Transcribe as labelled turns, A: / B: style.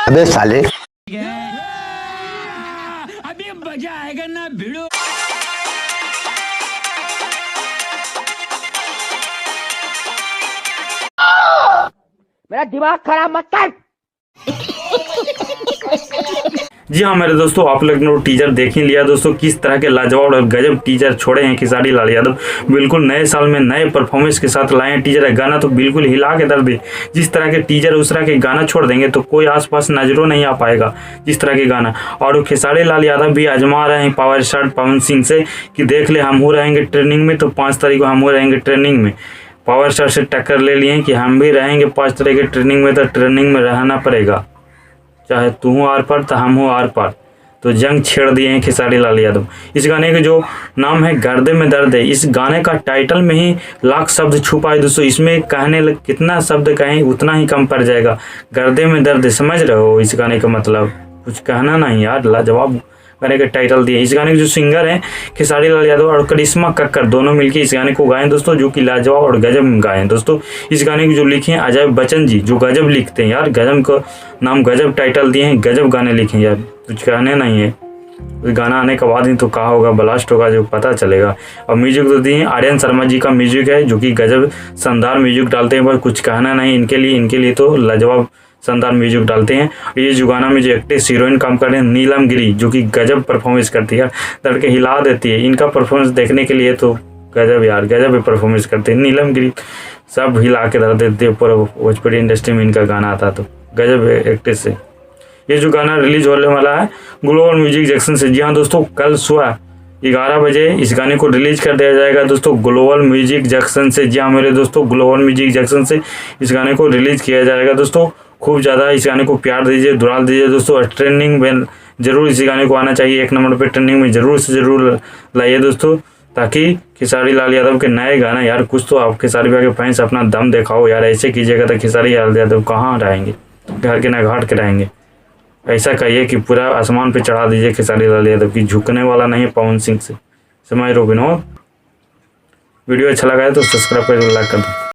A: अबे साले
B: अभी मजा आएगा ना भिड़ो।
C: मेरा दिमाग खराब मत कर।
D: जी हाँ मेरे दोस्तों, आप लोग ने टीजर देख ही लिया दोस्तों, किस तरह के लाजवाब और गजब टीजर छोड़े हैं खेसारी लाल यादव। बिल्कुल नए साल में नए परफॉर्मेंस के साथ लाए हैं टीजर। गाना तो बिल्कुल हिला के दर दे। जिस तरह के टीजर उस तरह के गाना छोड़ देंगे तो कोई आसपास नजरों नहीं आ पाएगा जिस तरह के गाना। और खेसारी लाल यादव भी आजमा रहे हैं पावर स्टार पवन सिंह से कि देख ले हम हो रहेंगे ट्रेनिंग में, तो 5 तारीख को हम हो रहेंगे ट्रेनिंग में। पावर स्टार से टक्कर ले लिए कि हम भी रहेंगे 5 तारीख के ट्रेनिंग में, तो ट्रेनिंग में रहना पड़ेगा, चाहे तू हो आर पार तो हम हो आर पार। तो जंग छेड़ दिए हैं खेसारी लाल यादव। इस गाने का जो नाम है गर्दे में दर्द है, इस गाने का टाइटल में ही लाख शब्द छुपा है दोस्तों। इसमें कहने लग कितना शब्द कहें उतना ही कम पड़ जाएगा। गर्दे में दर्द, समझ रहे हो इस गाने का मतलब? कुछ कहना नहीं यार, लाजवाब गाने का टाइटल दिए। इस गाने के जो सिंगर हैं खेसारी लाल यादव और करिश्मा कक्कर, दोनों मिलकर इस गाने को गाएं दोस्तों, जो कि लाजवाब और गजब गाएं दोस्तों। इस गाने को जो लिखे हैं अजय बच्चन जी, जो गजब लिखते हैं यार, गजब का नाम गजब टाइटल दिए हैं, गजब गाने लिखे यार, कुछ कहने नहीं है। गाना आने के बाद ही तो कहा होगा, ब्लास्ट होगा, जो पता चलेगा। और म्यूजिक तो दिए आर्यन शर्मा जी का म्यूजिक है, जो कि गजब शानदार म्यूजिक डालते हैं, पर कुछ कहना नहीं इनके लिए तो लाजवाब शानदार म्यूजिक डालते हैं। ये जो गाना में जो एक्ट्रेस हीरोइन काम कर रहे हैं नीलम गिरी, जो कि गजब परफॉर्मेंस करती है, लड़के हिला देती है। इनका परफॉर्मेंस देखने के लिए तो गजब यार, गजब परफॉर्मेंस करते हैं नीलम गिरी, सब हिला के धर देते हैं। पूरा भोजपुरी इंडस्ट्री में इनका गाना आता तो गजब एक्ट्रेस है। ये जो गाना रिलीज होने वाला है ग्लोबल म्यूजिक जंक्शन से। जी हाँ दोस्तों, कल सुबह 11 बजे इस गाने को रिलीज कर दिया जाएगा दोस्तों ग्लोबल म्यूजिक जंक्शन से। जी हाँ मेरे दोस्तों, ग्लोबल म्यूजिक जंक्शन से इस गाने को रिलीज किया जाएगा दोस्तों। खूब ज़्यादा इस गाने को प्यार दीजिए, दुलाल दीजिए दोस्तों। और ट्रेंडिंग में जरूर इस गाने को आना चाहिए, 1 नंबर पे ट्रेंडिंग में जरूर से जरूर लाइए दोस्तों, ताकि खेसारी लाल यादव के नए गाना यार कुछ तो आप खेसारी भाई के फैंस अपना दम दिखाओ यार। ऐसे कीजिएगा तो खेसारी लाल यादव कहाँ रहेंगे, घर के ना घाट के रहेंगे। ऐसा कहिए कि पूरा आसमान पे चढ़ा दीजिए खेसारी लाल यादव की, झुकने वाला नहीं है पवन सिंह से। समझ रो विनोद। वीडियो अच्छा लगा है तो सब्सक्राइब कर लाइक कर दो।